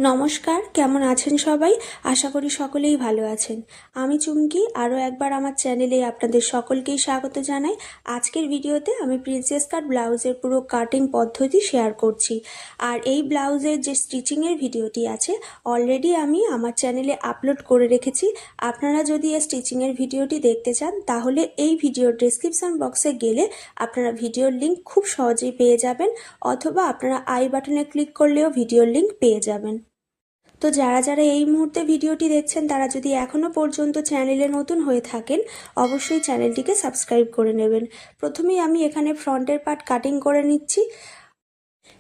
নমস্কার, কেমন আছেন সবাই? আশা করি সকলেই ভালো আছেন। আমি চুমকি, আরও একবার আমার চ্যানেলে আপনাদের সকলকেই স্বাগত জানাই। আজকের ভিডিওতে আমি প্রিন্সেস কাট ব্লাউজের পুরো কাটিং পদ্ধতি শেয়ার করছি। আর এই ব্লাউজের যে স্টিচিংয়ের ভিডিওটি আছে অলরেডি আমি আমার চ্যানেলে আপলোড করে রেখেছি। আপনারা যদি এই স্টিচিংয়ের ভিডিওটি দেখতে চান তাহলে এই ভিডিওর ডেসক্রিপশন বক্সে গেলে আপনারা ভিডিওর লিঙ্ক খুব সহজেই পেয়ে যাবেন, অথবা আপনারা আই বাটনে ক্লিক করলেও ভিডিওর লিঙ্ক পেয়ে যাবেন। তো যারা যারা এই মুহূর্তে ভিডিওটি দেখছেন তারা যদি এখনও পর্যন্ত চ্যানেলে নতুন হয়ে থাকেন অবশ্যই চ্যানেলটিকে সাবস্ক্রাইব করে নেবেন। প্রথমেই আমি এখানে ফ্রন্টের পার্ট কাটিং করে নিচ্ছি।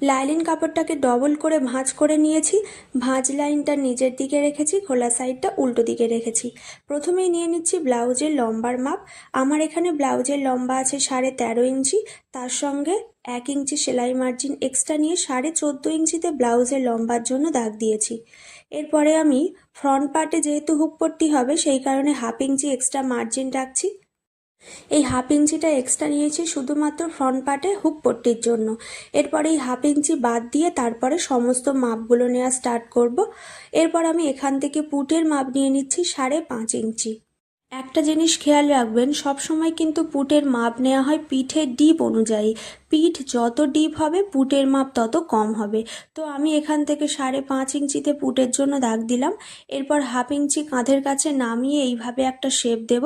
লাইলিন কাপড়টাকে ডবল করে ভাঁজ করে নিয়েছি। ভাঁজ লাইনটা নিচের দিকে রেখেছি, খোলা সাইডটা উল্টো দিকে রেখেছি। প্রথমেই নিয়ে নিচ্ছি ব্লাউজের লম্বার মাপ। আমার এখানে ব্লাউজের লম্বা আছে 13.5 ইঞ্চি, তার সঙ্গে 1 ইঞ্চি সেলাই মার্জিন এক্সট্রা নিয়ে 14.5 ইঞ্চিতে ব্লাউজের লম্বার জন্য দাগ দিয়েছি। এরপরে আমি ফ্রন্ট পার্টে যেহেতু হুক পট্টি হবে সেই কারণে 1/2 ইঞ্চি এক্সট্রা মার্জিন রাখছি। এই 1/2 ইঞ্চিটা এক্সট্রা নিয়েছি শুধুমাত্র ফ্রন্ট পার্টে হুক পট্টির জন্য। এরপরে এই 1/2 ইঞ্চি বাদ দিয়ে তারপরে সমস্ত মাপগুলো নেওয়া স্টার্ট করব। এরপর আমি এখান থেকে পুটের মাপ নিয়ে নিচ্ছি 5.5 ইঞ্চি। একটা জিনিস খেয়াল রাখবেন, সবসময় কিন্তু পুটের মাপ নেওয়া হয় পিঠের ডিপ অনুযায়ী। পিঠ যত ডিপ হবে পুটের মাপ তত কম হবে। তো আমি এখান থেকে 5.5 ইঞ্চিতে পুটের জন্য দাগ দিলাম। এরপর 1/2 ইঞ্চি কাঁধের কাছে নামিয়ে এইভাবে একটা শেপ দেব।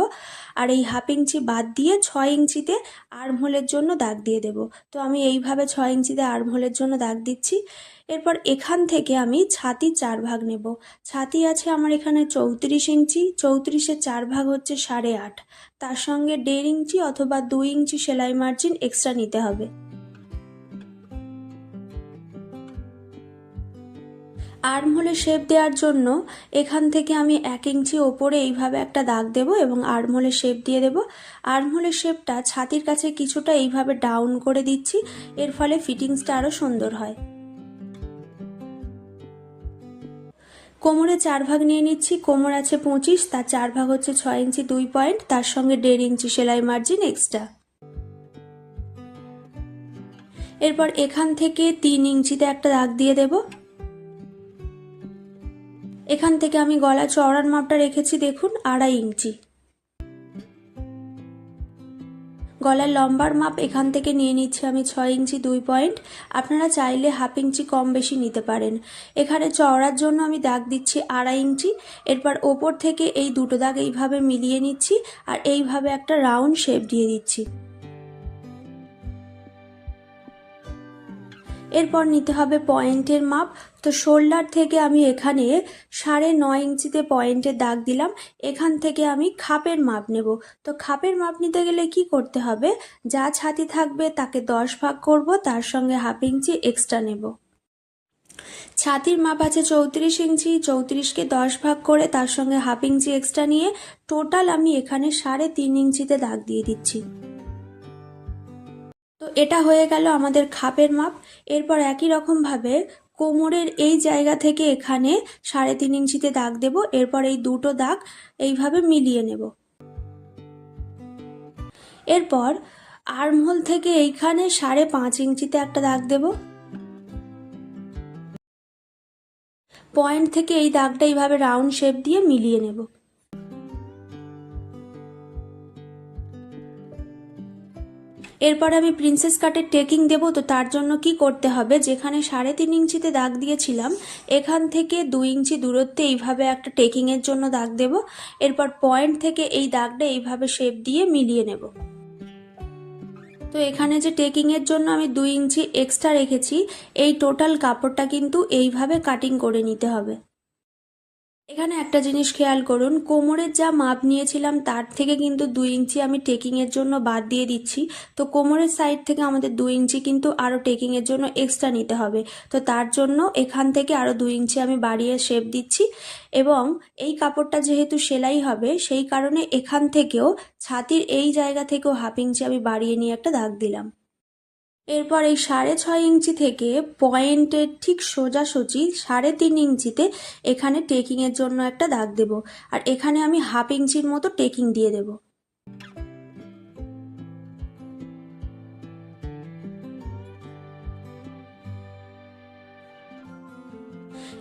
আর এই 1/2 ইঞ্চি বাদ দিয়ে 6 ইঞ্চিতে আর্মহোলের জন্য দাগ দিয়ে দেব। তো আমি এইভাবে 6 ইঞ্চিতে আর্মহোলের জন্য দাগ দিচ্ছি। এরপর এখান থেকে আমি ছাতি 4 ভাগ নেব। ছাতি আছে আমার এখানে 34 ইঞ্চি, 34-এর 4 ভাগ হচ্ছে 8.5। তার সঙ্গে 1.5 ইঞ্চি অথবা 2 ইঞ্চি সেলাই মার্জিন এক্সট্রা নিতে হবে। আর্মহোলে শেপ দেওয়ার জন্য এখান থেকে আমি 1 ইঞ্চি ওপরে এইভাবে একটা দাগ দেব এবং আর্মহোলে শেপ দিয়ে দেব। আর্মহোলের শেপটা ছাতির কাছে কিছুটা এইভাবে ডাউন করে দিচ্ছি, এর ফলে ফিটিংসটা আরও সুন্দর হয়। কোমরে 4 ভাগ নিয়ে নিচ্ছি। কোমর আছে 25, তার 4 ভাগ হচ্ছে 6 ইঞ্চি 2 পয়েন্ট, তার সঙ্গে 1.5 ইঞ্চি সেলাই মার্জিন এক্সট্রা। এরপর এখান থেকে 3 ইঞ্চিতে একটা দাগ দিয়ে দেব। এখান থেকে আমি গলা চওড়ার মাপটা রেখেছি দেখুন 2.5 ইঞ্চি। গলার লম্বার মাপ এখান থেকে নিয়ে নিচ্ছি আমি 6 ইঞ্চি 2 পয়েন্ট। আপনারা চাইলে 1/2 ইঞ্চি কম বেশি নিতে পারেন। এখানে চওড়ার জন্য আমি দাগ দিচ্ছি 2.5 ইঞ্চি। এরপর ওপর থেকে এই দুটো দাগ এইভাবে মিলিয়ে নিচ্ছি আর এইভাবে একটা রাউন্ড শেপ দিয়ে দিচ্ছি। এরপর নিতে হবে পয়েন্টের মাপ। তো শোল্ডার থেকে আমি এখানে 9.5 ইঞ্চিতে পয়েন্টের দাগ দিলাম। এখান থেকে আমি খাপের মাপ নেব। তো খাপের মাপ নিতে গেলে কি করতে হবে, যা ছাতি থাকবে তাকে 10 ভাগ করব, তার সঙ্গে 1/2 ইঞ্চি এক্সট্রা নেব। ছাতির মাপ আছে 34 ইঞ্চি, 34কে 10 ভাগ করে তার সঙ্গে 1/2 ইঞ্চি এক্সট্রা নিয়ে টোটাল আমি এখানে 3.5 ইঞ্চিতে দাগ দিয়ে দিচ্ছি। তো এটা হয়ে গেল আমাদের খাপের মাপ। এরপর একই রকমভাবে কোমরের এই জায়গা থেকে এখানে 3.5 ইঞ্চিতে দাগ দেব। এরপর এই দুটো দাগ এইভাবে মিলিয়ে নেব। এরপর আর্মহোল থেকে এইখানে 5.5 ইঞ্চিতে একটা দাগ দেব। পয়েন্ট থেকে এই দাগটা এইভাবে রাউন্ড শেপ দিয়ে মিলিয়ে নেব। এরপর আমি প্রিন্সেস কাটের টেকিং দেব। তো তার জন্য কি করতে হবে, যেখানে 3.5 ইঞ্চিতে দাগ দিয়েছিলাম এখান থেকে 2 ইঞ্চি দূরত্বে এইভাবে একটা টেকিংয়ের জন্য দাগ দেব। এরপর পয়েন্ট থেকে এই দাগটা এইভাবে শেপ দিয়ে মিলিয়ে নেব। তো এখানে যে টেকিংয়ের জন্য আমি 2 ইঞ্চি এক্সট্রা রেখেছি, এই টোটাল কাপড়টা কিন্তু এইভাবে কাটিং করে নিতে হবে। এখানে একটা জিনিস খেয়াল করুন, কোমরের যা মাপ নিয়েছিলাম তার থেকে কিন্তু 2 ইঞ্চি আমি টেকিংয়ের জন্য বাদ দিয়ে দিচ্ছি। তো কোমরের সাইড থেকে আমাদের 2 ইঞ্চি কিন্তু আরও টেকিংয়ের জন্য এক্সট্রা নিতে হবে। তো তার জন্য এখান থেকে আরও 2 ইঞ্চি আমি বাড়িয়ে শেপ দিচ্ছি। এবং এই কাপড়টা যেহেতু সেলাই হবে সেই কারণে এখান থেকেও ছাতির এই জায়গা থেকেও 1/2 ইঞ্চি আমি বাড়িয়ে নিয়ে একটা দাগ দিলাম। এরপর এই 6.5 ইঞ্চি থেকে পয়েন্টের ঠিক সোজাসুজি 3.5 ইঞ্চিতে এখানে টেকিংয়ের জন্য একটা দাগ দেব। আর এখানে আমি 1/2 ইঞ্চির মতো টেকিং দিয়ে দেব।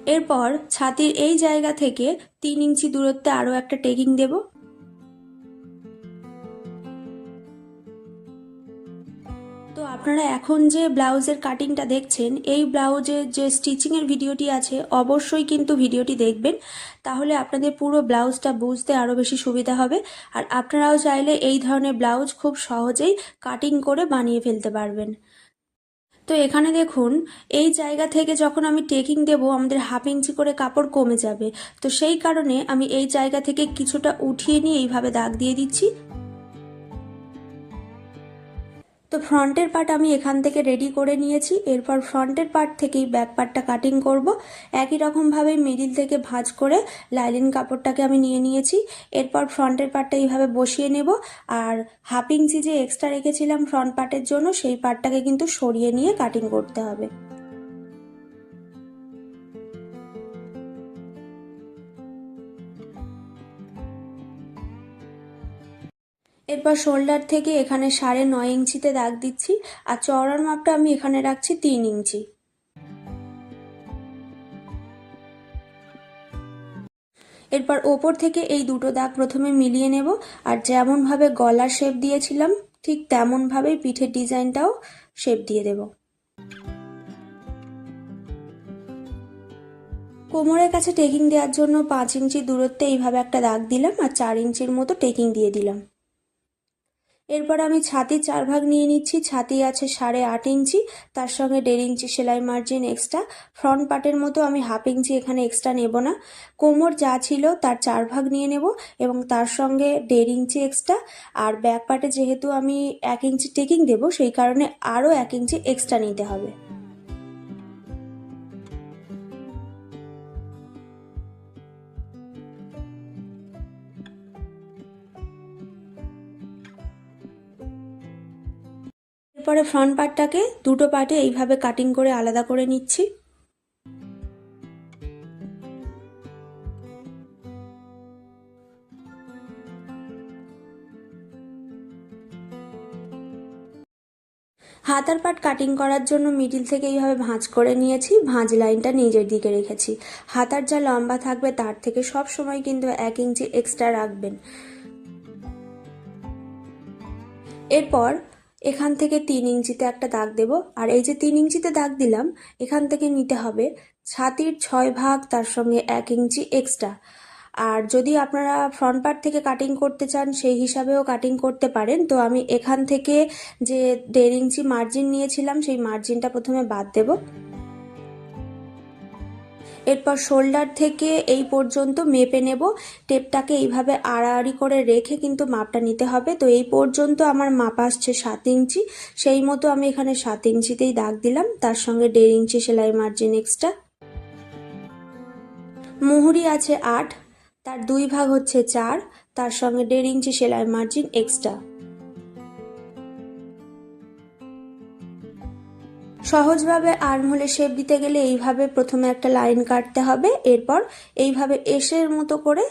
এরপর ছাতির এই জায়গা থেকে 3 ইঞ্চি দূরত্বে আরও একটা টেকিং দেব। তো আপনারা এখন যে ব্লাউজের কাটিংটা দেখছেন, এই ব্লাউজের যে স্টিচিংয়ের ভিডিওটি আছে অবশ্যই কিন্তু ভিডিওটি দেখবেন, তাহলে আপনাদের পুরো ব্লাউজটা বুঝতে আরও বেশি সুবিধা হবে। আর আপনারাও চাইলে এই ধরনের ব্লাউজ খুব সহজেই কাটিং করে বানিয়ে ফেলতে পারবেন। তো এখানে দেখুন, এই জায়গা থেকে যখন আমি টেকিং দেব আমাদের 1/2 ইঞ্চি করে কাপড় কমে যাবে, তো সেই কারণে আমি এই জায়গা থেকে কিছুটা উঠিয়ে নিয়ে এইভাবে দাগ দিয়ে দিচ্ছি। তো ফ্রন্টের পার্ট আমি এখান থেকে রেডি করে নিয়েছি। এরপর ফ্রন্টের পার্ট থেকেই ব্যাক পার্টটা কাটিং করব। একই রকমভাবে মিডিল থেকে ভাঁজ করে লাইলিন কাপড়টাকে আমি নিয়ে নিয়েছি। এরপর ফ্রন্টের পার্টটা এইভাবে বসিয়ে নেব, আর 1/2 ইঞ্চি যে এক্সট্রা রেখেছিলাম ফ্রন্ট পার্টের জন্য সেই পার্টটাকে কিন্তু সরিয়ে নিয়ে কাটিং করতে হবে। এরপর শোল্ডার থেকে এখানে 9.5 ইঞ্চিতে দাগ দিচ্ছি, আর চওড়ার মাপটা আমি এখানে রাখছি 3 ইঞ্চি। এরপর ওপর থেকে এই দুটো দাগ প্রথমে মিলিয়ে নেব, আর যেমনভাবে গলার শেপ দিয়েছিলাম ঠিক তেমনভাবেই পিঠের ডিজাইনটাও শেপ দিয়ে দেব। কোমরের কাছে টেকিং দেওয়ার জন্য 5 ইঞ্চি দূরত্বে এইভাবে একটা দাগ দিলাম, আর 4 ইঞ্চির মতো টেকিং দিয়ে দিলাম। এরপর আমি ছাতি 4 ভাগ নিয়ে নিচ্ছি। ছাতি আছে 8.5 ইঞ্চি, তার সঙ্গে 1.5 ইঞ্চি সেলাই মার্জিন এক্সট্রা। ফ্রন্ট পার্টের মতো আমি 1/2 ইঞ্চি এখানে এক্সট্রা নেব না। কোমর যা ছিল তার 4 ভাগ নিয়ে নেব এবং তার সঙ্গে 1.5 ইঞ্চি এক্সট্রা। আর ব্যাক পার্টে যেহেতু আমি 1 ইঞ্চি টেকিং দেব, সেই কারণে আরও 1 ইঞ্চি এক্সট্রা নিতে হবে। এরপরে ফ্রন্ট পার্টটাকে দুটো পার্টে এইভাবে কাটিং করে আলাদা করে নিচ্ছি। হাতার পার্ট কাটিং করার জন্য মিডিল থেকে এইভাবে ভাঁজ করে নিয়েছি, ভাঁজ লাইনটা নিজের দিকে রেখেছি। হাতার যা লম্বা থাকবে তার থেকে সব সময় কিন্তু 1 ইঞ্চি এক্সট্রা রাখবেন। এরপর এখান থেকে 3 ইঞ্চিতে একটা দাগ দেব, আর এই যে 3 ইঞ্চিতে দাগ দিলাম এখান থেকে নিতে হবে ছাতির 6 ভাগ, তার সঙ্গে 1 ইঞ্চি এক্সট্রা। আর যদি আপনারা ফ্রন্ট পার্ট থেকে কাটিং করতে চান সেই হিসাবেও কাটিং করতে পারেন। তো আমি এখান থেকে যে 1.5 ইঞ্চি মার্জিন নিয়েছিলাম সেই মার্জিনটা প্রথমে বাদ দেব। এরপর শোল্ডার থেকে এই পর্যন্ত মেপে নেব। টেপটাকে এইভাবে আড়াআড়ি করে রেখে কিন্তু মাপটা নিতে হবে। তো এই পর্যন্ত আমার মাপ আসছে 7 ইঞ্চি, সেই মতো আমি এখানে 7 ইঞ্চিতেই দাগ দিলাম, তার সঙ্গে 1.5 ইঞ্চি সেলাই মার্জিন এক্সট্রা। মুহুরি আছে 8, তার 2 ভাগ হচ্ছে 4, তার সঙ্গে 1.5 ইঞ্চি সেলাই মার্জিন এক্সট্রা। সহজভাবে আর্মহোলে শেপ দিতে গেলে এইভাবে প্রথমে একটা লাইন কাটতে হবে, এরপর এইভাবে এসের মতো করে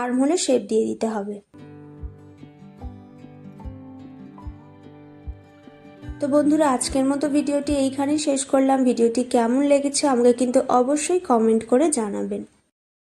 আর্মহোলে শেপ দিয়ে দিতে হবে। তো বন্ধুরা, আজকের মতো ভিডিওটি এইখানেই শেষ করলাম। ভিডিওটি কেমন লেগেছে আমাকে কিন্তু অবশ্যই কমেন্ট করে জানাবেন।